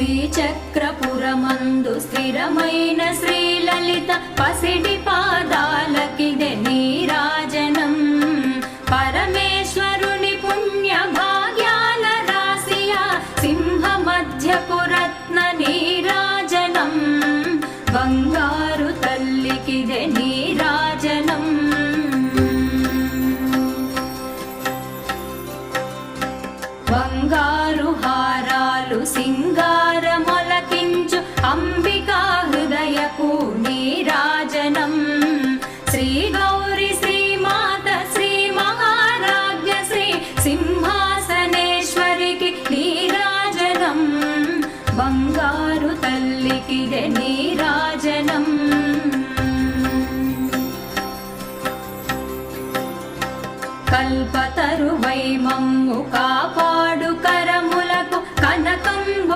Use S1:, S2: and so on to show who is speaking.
S1: శ్రీచక్రపురమందు స్థిరమైన శ్రీలలిత పసిడి పాదాలకిదే నీరాజనం. పరమేశ్వరుని పుణ్య భాగ్యాల రాశియా సింహ మధ్యపు రత్న నీరాజనం. బంగారు తల్లికిదే నీరాజనం. బంగారు హారాలు సింగారమొలకించు అంబికా హృదయకు నీరాజనం. శ్రీ గౌరి శ్రీమాత శ్రీ మహారాజ్ఞ శ్రీ సింహాసనేశ్వరికి నీరాజనం. బంగారు తల్లికిదే నీరాజనం. కల్పతరువై మమ్ము కాపా